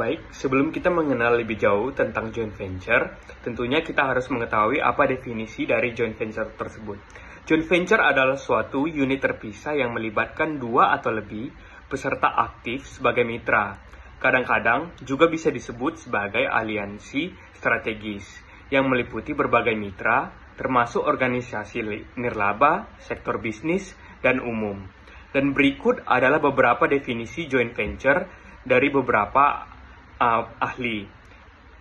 Baik, sebelum kita mengenal lebih jauh tentang joint venture, tentunya kita harus mengetahui apa definisi dari joint venture tersebut. Joint venture adalah suatu unit terpisah yang melibatkan dua atau lebih peserta aktif sebagai mitra. Kadang-kadang juga bisa disebut sebagai aliansi strategis yang meliputi berbagai mitra, termasuk organisasi nirlaba, sektor bisnis, dan umum. Dan berikut adalah beberapa definisi joint venture dari beberapa ahli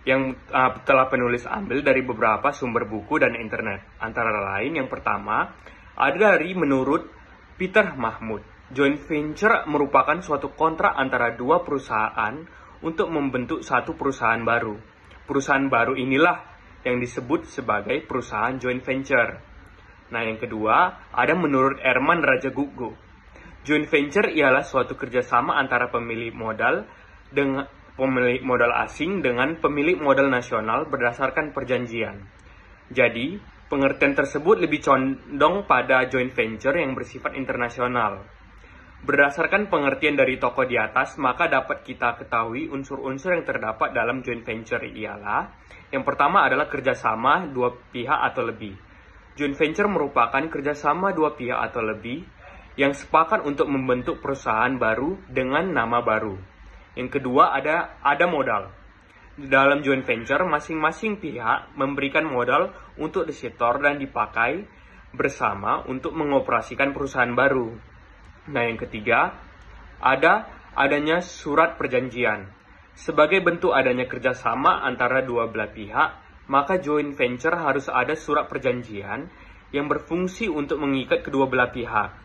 yang telah penulis ambil dari beberapa sumber buku dan internet. Antara lain, yang pertama ada dari menurut Peter Mahmud. Joint venture merupakan suatu kontrak antara dua perusahaan untuk membentuk satu perusahaan baru. Perusahaan baru inilah yang disebut sebagai perusahaan joint venture. Nah, yang kedua ada menurut Erman Rajagugu. Joint venture ialah suatu kerjasama antara pemilik modal asing dengan pemilik modal nasional berdasarkan perjanjian. Jadi, pengertian tersebut lebih condong pada joint venture yang bersifat internasional. Berdasarkan pengertian dari tokoh di atas, maka dapat kita ketahui unsur-unsur yang terdapat dalam joint venture ialah, yang pertama adalah kerjasama dua pihak atau lebih. Joint venture merupakan kerjasama dua pihak atau lebih yang sepakat untuk membentuk perusahaan baru dengan nama baru. Yang kedua ada modal. Dalam joint venture, masing-masing pihak memberikan modal untuk disetor dan dipakai bersama untuk mengoperasikan perusahaan baru. Nah, yang ketiga adanya surat perjanjian. Sebagai bentuk adanya kerjasama antara dua belah pihak, maka joint venture harus ada surat perjanjian yang berfungsi untuk mengikat kedua belah pihak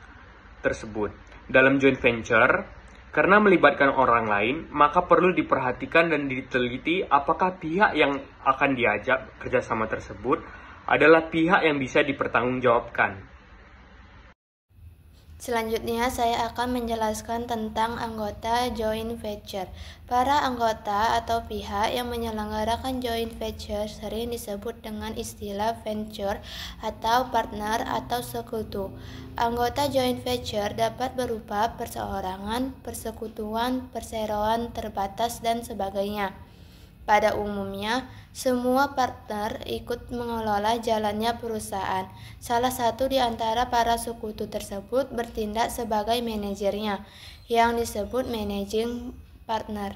tersebut. Dalam joint venture, karena melibatkan orang lain, maka perlu diperhatikan dan diteliti apakah pihak yang akan diajak kerjasama tersebut adalah pihak yang bisa dipertanggungjawabkan. Selanjutnya saya akan menjelaskan tentang anggota joint venture. Para anggota atau pihak yang menyelenggarakan joint venture sering disebut dengan istilah venture atau partner atau sekutu. Anggota joint venture dapat berupa perseorangan, persekutuan, perseroan terbatas, dan sebagainya. Pada umumnya, semua partner ikut mengelola jalannya perusahaan. Salah satu di antara para sekutu tersebut bertindak sebagai manajernya, yang disebut managing partner.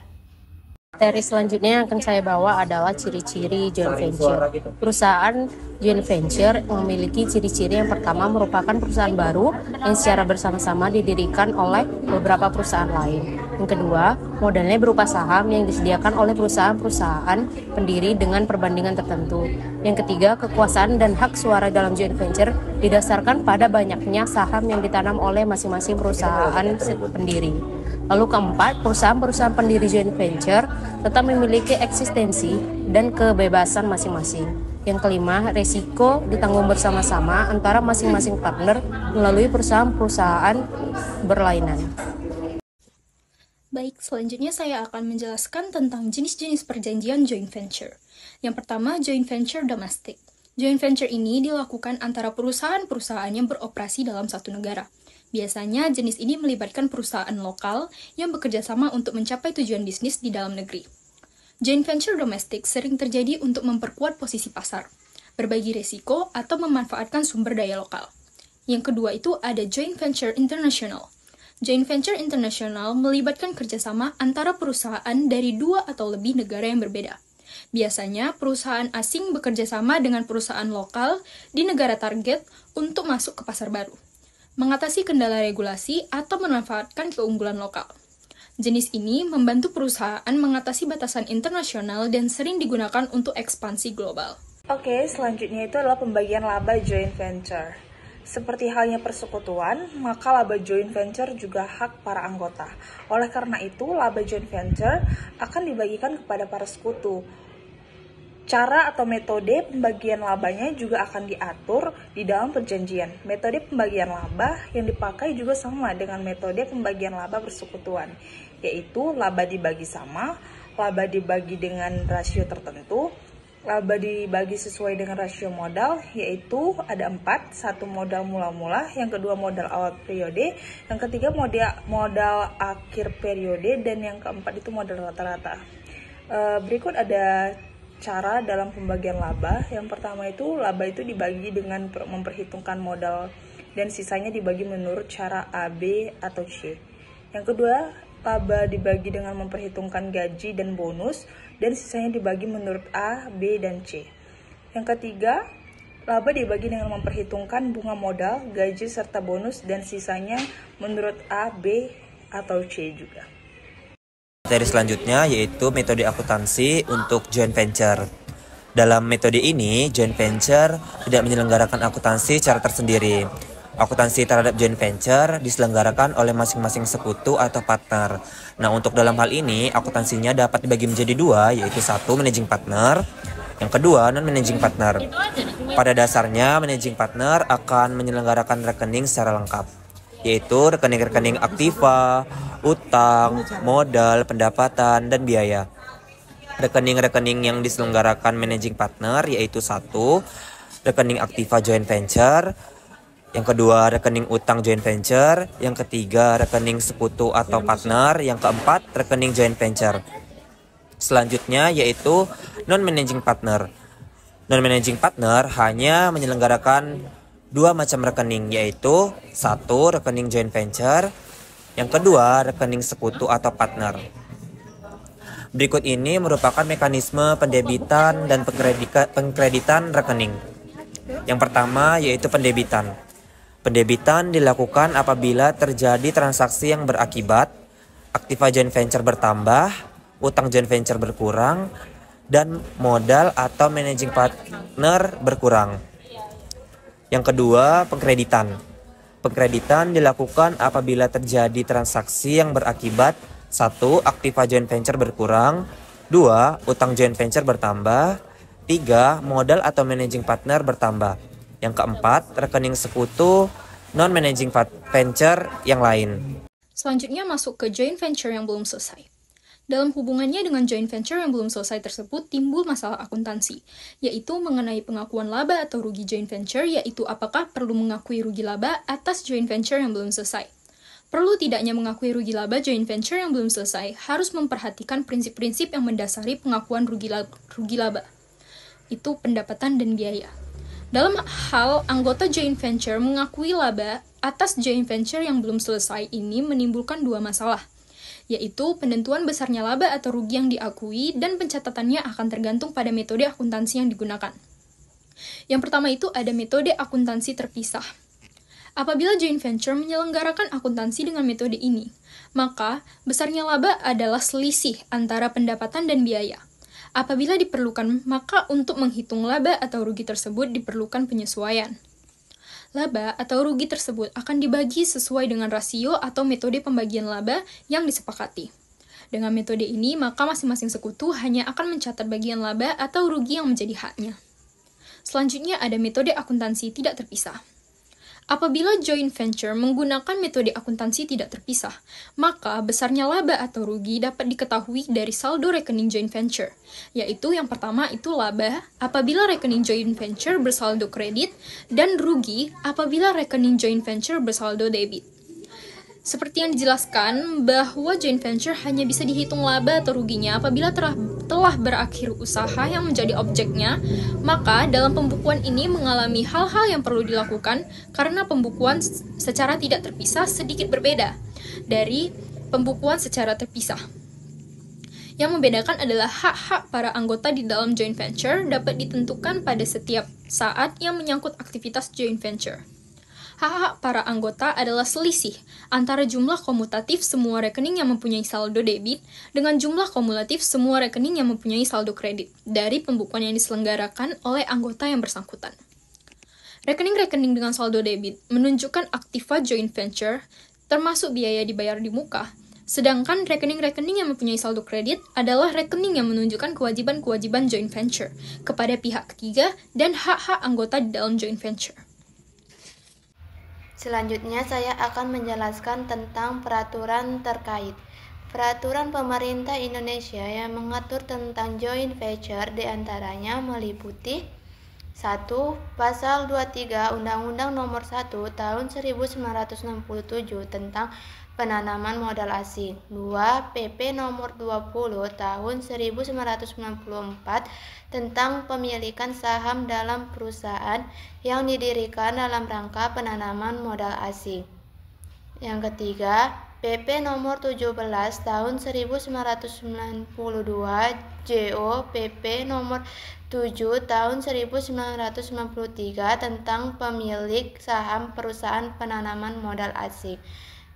Materi selanjutnya yang akan saya bawa adalah ciri-ciri joint venture. Perusahaan joint venture memiliki ciri-ciri yang pertama merupakan perusahaan baru yang secara bersama-sama didirikan oleh beberapa perusahaan lain. Yang kedua, modalnya berupa saham yang disediakan oleh perusahaan-perusahaan pendiri dengan perbandingan tertentu. Yang ketiga, kekuasaan dan hak suara dalam joint venture didasarkan pada banyaknya saham yang ditanam oleh masing-masing perusahaan pendiri. Lalu keempat, perusahaan-perusahaan pendiri joint venture tetap memiliki eksistensi dan kebebasan masing-masing. Yang kelima, resiko ditanggung bersama-sama antara masing-masing partner melalui perusahaan-perusahaan berlainan. Baik, selanjutnya saya akan menjelaskan tentang jenis-jenis perjanjian joint venture. Yang pertama, joint venture domestic. Joint venture ini dilakukan antara perusahaan-perusahaan yang beroperasi dalam satu negara. Biasanya, jenis ini melibatkan perusahaan lokal yang bekerja sama untuk mencapai tujuan bisnis di dalam negeri. Joint venture domestic sering terjadi untuk memperkuat posisi pasar, berbagi risiko, atau memanfaatkan sumber daya lokal. Yang kedua itu ada joint venture international. Joint venture international melibatkan kerjasama antara perusahaan dari dua atau lebih negara yang berbeda. Biasanya, perusahaan asing bekerja sama dengan perusahaan lokal di negara target untuk masuk ke pasar baru, mengatasi kendala regulasi, atau memanfaatkan keunggulan lokal. Jenis ini membantu perusahaan mengatasi batasan internasional dan sering digunakan untuk ekspansi global. Oke, selanjutnya itu adalah pembagian laba joint venture. Seperti halnya persekutuan, maka laba joint venture juga hak para anggota. Oleh karena itu, laba joint venture akan dibagikan kepada para sekutu. Cara atau metode pembagian labanya juga akan diatur di dalam perjanjian. Metode pembagian laba yang dipakai juga sama dengan metode pembagian laba persekutuan, yaitu laba dibagi sama, laba dibagi dengan rasio tertentu, laba dibagi sesuai dengan rasio modal, yaitu ada 4, satu modal mula-mula, yang kedua modal awal periode, yang ketiga modal akhir periode, dan yang keempat itu modal rata-rata. Berikut ada cara dalam pembagian laba. Yang pertama itu laba itu dibagi dengan memperhitungkan modal dan sisanya dibagi menurut cara A, B, atau C. Yang kedua, laba dibagi dengan memperhitungkan gaji dan bonus dan sisanya dibagi menurut A, B, dan C. Yang ketiga, laba dibagi dengan memperhitungkan bunga modal, gaji, serta bonus dan sisanya menurut A, B, atau C juga. Materi selanjutnya yaitu metode akuntansi untuk joint venture. Dalam metode ini, joint venture tidak menyelenggarakan akuntansi secara tersendiri. Akuntansi terhadap joint venture diselenggarakan oleh masing-masing sekutu atau partner. Nah, untuk dalam hal ini, akuntansinya dapat dibagi menjadi dua, yaitu satu, managing partner, yang kedua, non-managing partner. Pada dasarnya, managing partner akan menyelenggarakan rekening secara lengkap, yaitu rekening-rekening aktiva, utang, modal, pendapatan, dan biaya. Rekening-rekening yang diselenggarakan managing partner yaitu satu, rekening aktiva joint venture, yang kedua rekening utang joint venture, yang ketiga rekening sekutu atau partner, yang keempat rekening joint venture. Selanjutnya yaitu non-managing partner. Non-managing partner hanya menyelenggarakan dua macam rekening, yaitu satu, rekening joint venture, yang kedua, rekening sekutu atau partner. Berikut ini merupakan mekanisme pendebitan dan pengkreditan rekening. Yang pertama yaitu pendebitan. Pendebitan dilakukan apabila terjadi transaksi yang berakibat aktiva joint venture bertambah, utang joint venture berkurang, dan modal atau managing partner berkurang. Yang kedua, pengkreditan. Pengkreditan dilakukan apabila terjadi transaksi yang berakibat satu, aktiva joint venture berkurang, dua, utang joint venture bertambah, tiga, modal atau managing partner bertambah. Yang keempat, rekening sekutu non-managing venture yang lain. Selanjutnya masuk ke joint venture yang belum selesai. Dalam hubungannya dengan joint venture yang belum selesai tersebut timbul masalah akuntansi, yaitu mengenai pengakuan laba atau rugi joint venture, yaitu apakah perlu mengakui rugi laba atas joint venture yang belum selesai. Perlu tidaknya mengakui rugi laba joint venture yang belum selesai harus memperhatikan prinsip-prinsip yang mendasari pengakuan rugi laba. Itu pendapatan dan biaya. Dalam hal anggota joint venture mengakui laba atas joint venture yang belum selesai ini menimbulkan dua masalah, yaitu penentuan besarnya laba atau rugi yang diakui dan pencatatannya akan tergantung pada metode akuntansi yang digunakan. Yang pertama itu ada metode akuntansi terpisah. Apabila joint venture menyelenggarakan akuntansi dengan metode ini, maka besarnya laba adalah selisih antara pendapatan dan biaya. Apabila diperlukan, maka untuk menghitung laba atau rugi tersebut diperlukan penyesuaian. Laba atau rugi tersebut akan dibagi sesuai dengan rasio atau metode pembagian laba yang disepakati. Dengan metode ini, maka masing-masing sekutu hanya akan mencatat bagian laba atau rugi yang menjadi haknya. Selanjutnya ada metode akuntansi tidak terpisah. Apabila joint venture menggunakan metode akuntansi tidak terpisah, maka besarnya laba atau rugi dapat diketahui dari saldo rekening joint venture, yaitu yang pertama itu laba apabila rekening joint venture bersaldo kredit dan rugi apabila rekening joint venture bersaldo debit. Seperti yang dijelaskan bahwa joint venture hanya bisa dihitung laba atau ruginya apabila telah berakhir usaha yang menjadi objeknya, maka dalam pembukuan ini mengalami hal-hal yang perlu dilakukan karena pembukuan secara tidak terpisah sedikit berbeda dari pembukuan secara terpisah. Yang membedakan adalah hak-hak para anggota di dalam joint venture dapat ditentukan pada setiap saat yang menyangkut aktivitas joint venture. Hak-hak para anggota adalah selisih antara jumlah komutatif semua rekening yang mempunyai saldo debit dengan jumlah kumulatif semua rekening yang mempunyai saldo kredit dari pembukuan yang diselenggarakan oleh anggota yang bersangkutan. Rekening-rekening dengan saldo debit menunjukkan aktiva joint venture termasuk biaya dibayar di muka, sedangkan rekening-rekening yang mempunyai saldo kredit adalah rekening yang menunjukkan kewajiban-kewajiban joint venture kepada pihak ketiga dan hak-hak anggota di dalam joint venture. Selanjutnya saya akan menjelaskan tentang peraturan terkait. Peraturan pemerintah Indonesia yang mengatur tentang joint venture diantaranya meliputi 1. Pasal 23 Undang-Undang Nomor 1 Tahun 1967 tentang penanaman modal asing. 2. PP nomor 20 tahun 1994 tentang pemilikan saham dalam perusahaan yang didirikan dalam rangka penanaman modal asing. Yang ketiga, PP nomor 17 tahun 1992 JO PP nomor 7 tahun 1993 tentang pemilik saham perusahaan penanaman modal asing.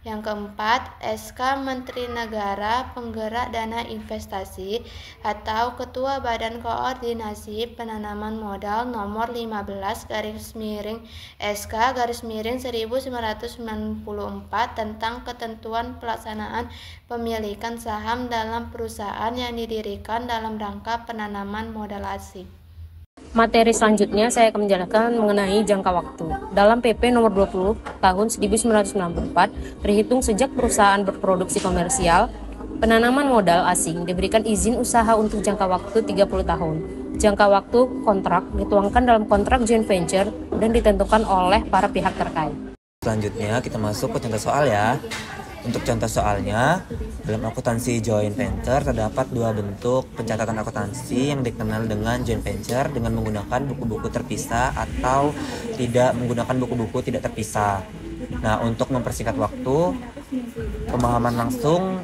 Yang keempat, SK Menteri Negara Penggerak Dana Investasi atau Ketua Badan Koordinasi Penanaman Modal nomor 15 SK 1994 tentang ketentuan pelaksanaan pemilikan saham dalam perusahaan yang didirikan dalam rangka penanaman modal asing. Materi selanjutnya saya akan menjelaskan mengenai jangka waktu. Dalam PP nomor 20 tahun 1994, terhitung sejak perusahaan berproduksi komersial, penanaman modal asing diberikan izin usaha untuk jangka waktu 30 tahun. Jangka waktu kontrak dituangkan dalam kontrak joint venture dan ditentukan oleh para pihak terkait. Selanjutnya kita masuk ke contoh soal ya. Untuk contoh soalnya, dalam akuntansi joint venture terdapat dua bentuk pencatatan akuntansi yang dikenal dengan joint venture dengan menggunakan buku-buku terpisah atau tidak menggunakan buku-buku tidak terpisah. Nah, untuk mempersingkat waktu, pemahaman langsung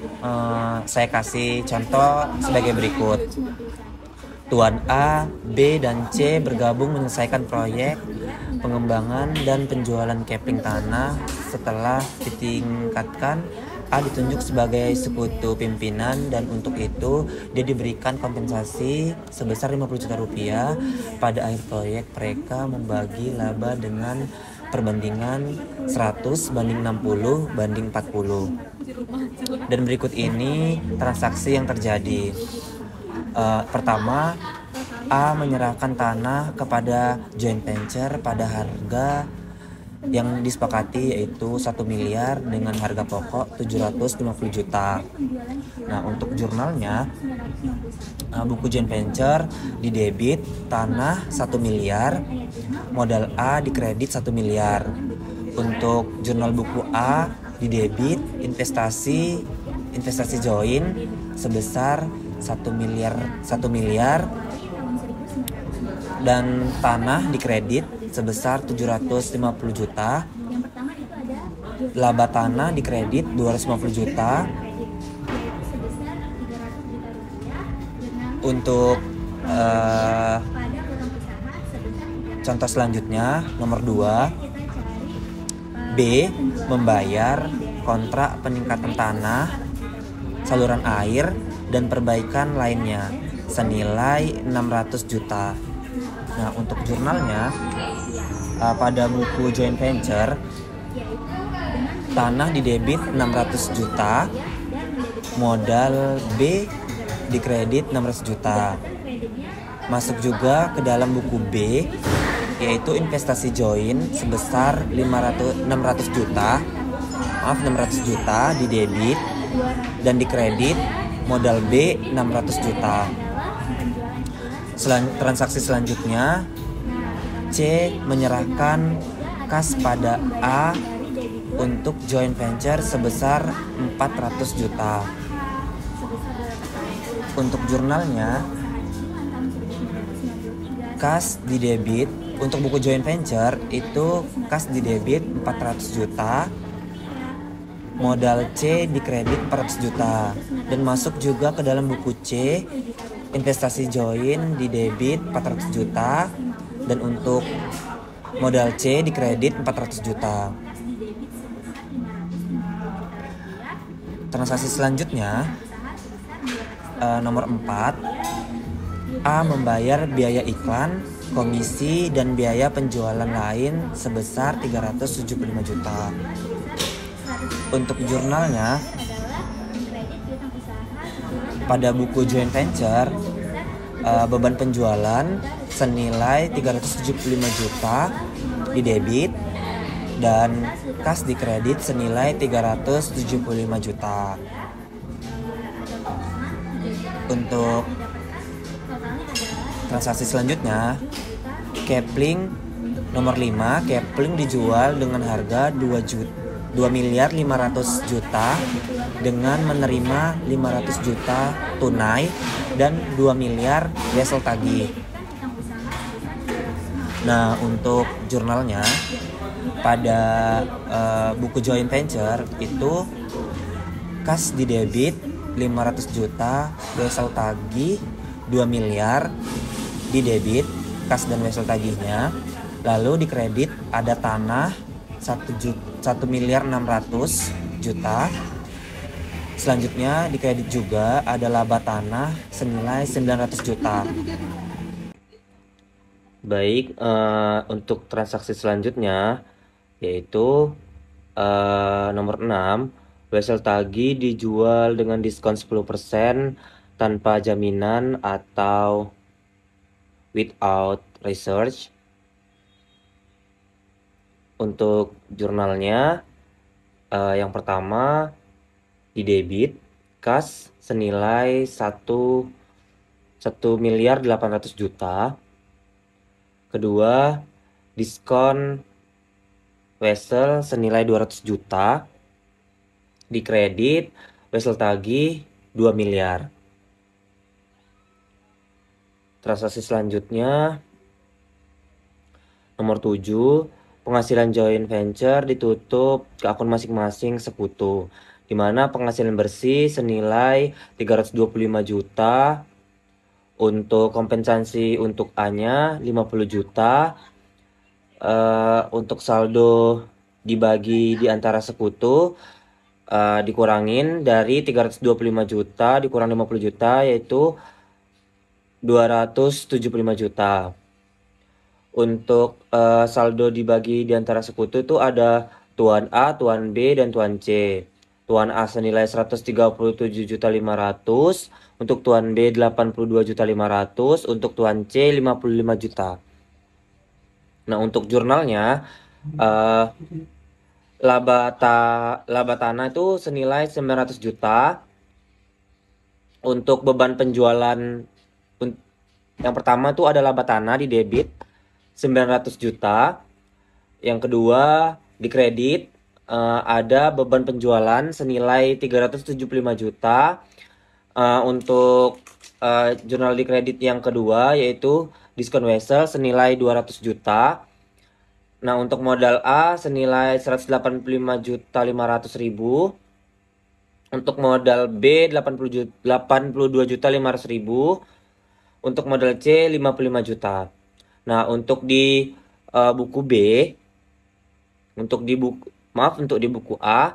saya kasih contoh sebagai berikut. Tuan A, B, dan C bergabung menyelesaikan proyek pengembangan dan penjualan kepling tanah. Setelah ditingkatkan, A ditunjuk sebagai sekutu pimpinan dan untuk itu dia diberikan kompensasi sebesar 50 juta rupiah. Pada akhir proyek mereka membagi laba dengan perbandingan 100 banding 60 banding 40. Dan berikut ini transaksi yang terjadi. Pertama, A menyerahkan tanah kepada joint venture pada harga yang disepakati yaitu 1 miliar dengan harga pokok 750 juta. Nah, untuk jurnalnya, buku joint venture didebit tanah 1 miliar, modal A dikredit 1 miliar. Untuk jurnal buku A didebit investasi joint sebesar 1 miliar dan tanah dikredit sebesar 750 juta. Laba tanah dikredit 250 juta. Untuk contoh selanjutnya nomor 2, B membayar kontrak peningkatan tanah, saluran air dan perbaikan lainnya senilai 600 juta. Nah, untuk jurnalnya, pada buku joint venture tanah didebit 600 juta, modal B dikredit 600 juta. Masuk juga ke dalam buku B yaitu investasi joint sebesar 600 juta didebit dan dikredit, modal B 600 juta. Transaksi selanjutnya, C menyerahkan kas pada A untuk joint venture sebesar 400 juta. Untuk jurnalnya, kas didebit untuk buku joint venture itu kas didebit 400 juta, modal C dikredit 400 juta. Dan masuk juga ke dalam buku C, investasi joint didebit 400 juta dan untuk modal C dikredit 400 juta. Transaksi selanjutnya nomor 4, A membayar biaya iklan, komisi dan biaya penjualan lain sebesar 375 juta. Untuk jurnalnya, pada buku joint venture beban penjualan senilai 375 juta didebit dan kas dikredit senilai 375 juta. Untuk transaksi selanjutnya, kepling nomor 5, kepling dijual dengan harga 2 miliar 500 juta dengan menerima 500 juta tunai dan 2 miliar wesel tagih. Nah, untuk jurnalnya pada buku joint venture itu kas di debit 500 juta, wesel tagih 2 miliar di debit kas dan wesel tagihnya. Lalu di kredit ada tanah 1 miliar 600 juta. Selanjutnya di kredit juga ada laba tanah senilai 900 juta. Baik, untuk transaksi selanjutnya yaitu nomor 6, wesel tagih dijual dengan diskon 10% tanpa jaminan atau without research. Untuk jurnalnya yang pertama di debit kas senilai 1 miliar 800 juta. Kedua, diskon wesel senilai 200 juta. Di kredit wesel tagih 2 miliar. Transaksi selanjutnya nomor 7, penghasilan joint venture ditutup ke akun masing-masing sekutu, di mana penghasilan bersih senilai 325 juta, untuk kompensasi untuk A-nya 50 juta, untuk saldo dibagi di antara sekutu dikurangin dari 325 juta dikurang 50 juta yaitu 275 juta. Untuk saldo dibagi di antara sekutu itu ada Tuan A, Tuan B, dan Tuan C. Tuan A senilai 137.500.000, untuk Tuan B 82.500.000, untuk Tuan C 55 juta. Nah, untuk jurnalnya laba tanah itu senilai 900 juta. Untuk beban penjualan yang pertama itu ada laba tanah di debit 900 juta. Yang kedua di kredit ada beban penjualan senilai 375 juta. Untuk jurnal di kredit yang kedua yaitu diskon wesel senilai 200 juta. Nah, untuk modal A senilai 185.500.000. Untuk modal B 82.500.000. Untuk modal C 55 juta. Nah, untuk di buku B, untuk di buku A,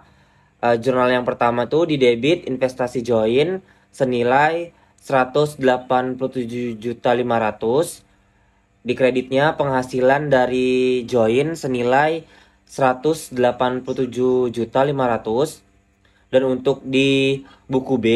jurnal yang pertama tuh di debit investasi join senilai 187.500.000. Di kreditnya penghasilan dari join senilai 187.500.000. Dan untuk di buku B,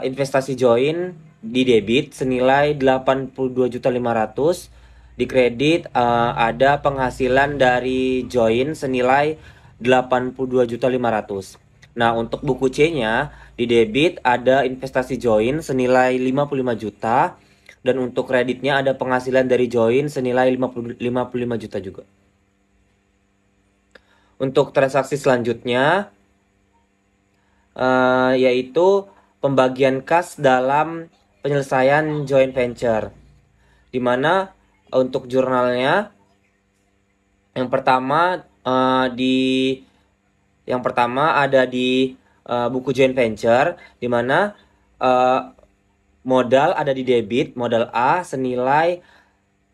investasi join di debit senilai 82.500.000. Di kredit ada penghasilan dari join senilai 82.500.000. Nah, untuk buku C-nya di debit ada investasi join senilai 55 juta. Dan untuk kreditnya ada penghasilan dari join senilai 55 juta juga. Untuk transaksi selanjutnya yaitu pembagian kas dalam penyelesaian joint venture, di mana untuk jurnalnya yang pertama ada di buku joint venture, di mana modal ada di debit, modal A senilai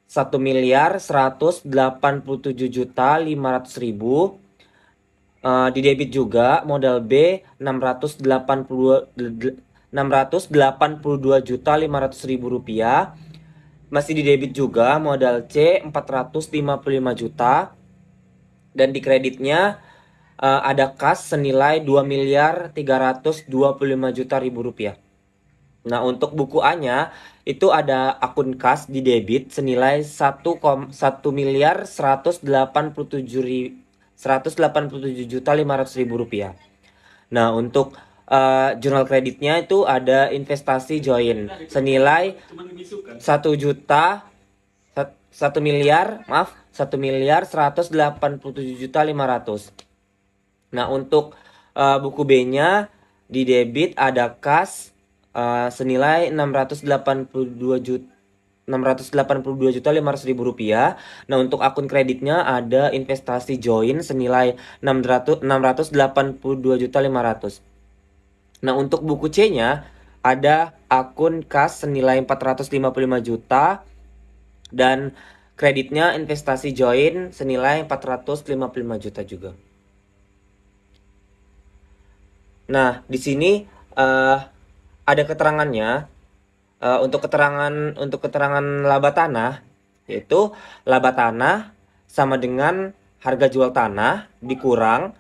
1.187.500.000. Di debit juga modal B 682.500.000 rupiah. Masih di debit juga modal C 455 juta. Dan di kreditnya ada kas senilai 2.325 juta rupiah. Nah, untuk buku A-nya itu ada akun kas di debit senilai 1.187.500.000 rupiah. Nah, untuk jurnal kreditnya itu ada investasi join senilai 1.187.500.000. Nah, untuk buku B-nya di debit ada kas senilai 682.500.000 rupiah. Nah, untuk akun kreditnya ada investasi join senilai 682.500.000. Nah, untuk buku C-nya ada akun kas senilai 455 juta dan kreditnya investasi join senilai 455 juta juga. Nah, di sini ada keterangannya. Untuk keterangan laba tanah, yaitu laba tanah sama dengan harga jual tanah dikurang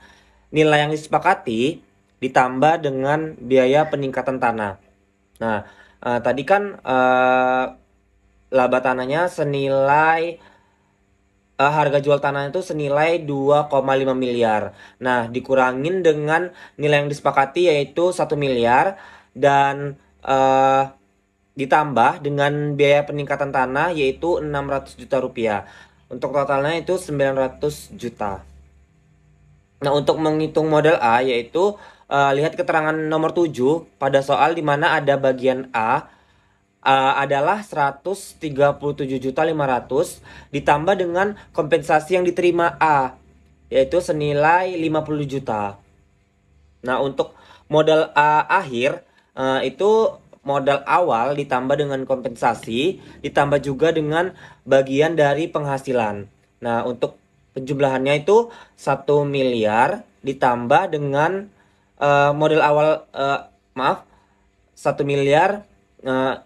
nilai yang disepakati ditambah dengan biaya peningkatan tanah. Nah, tadi kan laba tanahnya senilai harga jual tanah itu senilai 2,5 miliar. Nah, dikurangin dengan nilai yang disepakati yaitu 1 miliar dan ditambah dengan biaya peningkatan tanah yaitu 600 juta rupiah. Untuk totalnya itu 900 juta. Nah, untuk menghitung modal A yaitu lihat keterangan nomor 7 pada soal di mana ada bagian A adalah 137.500 ditambah dengan kompensasi yang diterima A yaitu senilai 50 juta. Nah, untuk modal A akhir itu modal awal ditambah dengan kompensasi, ditambah juga dengan bagian dari penghasilan. Nah, untuk penjumlahannya itu 1 miliar ditambah dengan modal awal, 1 miliar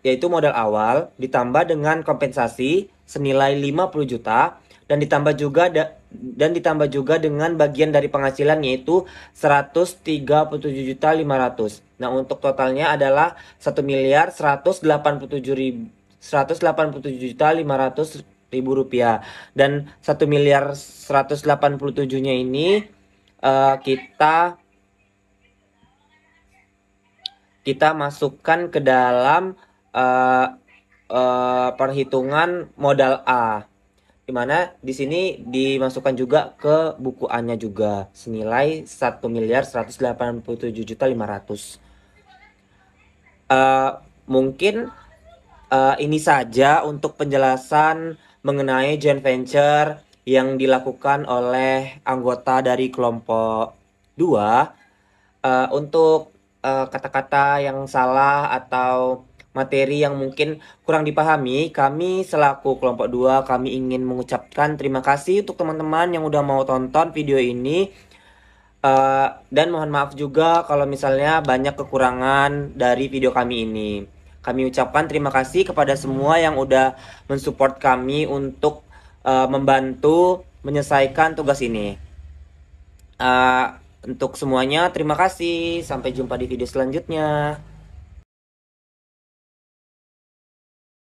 yaitu modal awal ditambah dengan kompensasi senilai 50 juta dan ditambah juga dengan bagian dari penghasilan yaitu 137.500. Nah, untuk totalnya adalah 1.187.500.000 rupiah. Dan 1.187.000-nya ini kita masukkan ke dalam perhitungan modal A, dimana di sini dimasukkan juga ke buku A-nya juga senilai 1.187.500.000. Mungkin ini saja untuk penjelasan mengenai joint venture yang dilakukan oleh anggota dari kelompok 2. Untuk kata-kata yang salah atau materi yang mungkin kurang dipahami, kami selaku kelompok 2 kami ingin mengucapkan terima kasih untuk teman-teman yang udah mau tonton video ini. Dan mohon maaf juga kalau misalnya banyak kekurangan dari video kami ini. Kami ucapkan terima kasih kepada semua yang udah mensupport kami untuk membantu menyelesaikan tugas ini. Untuk semuanya terima kasih. Sampai jumpa di video selanjutnya.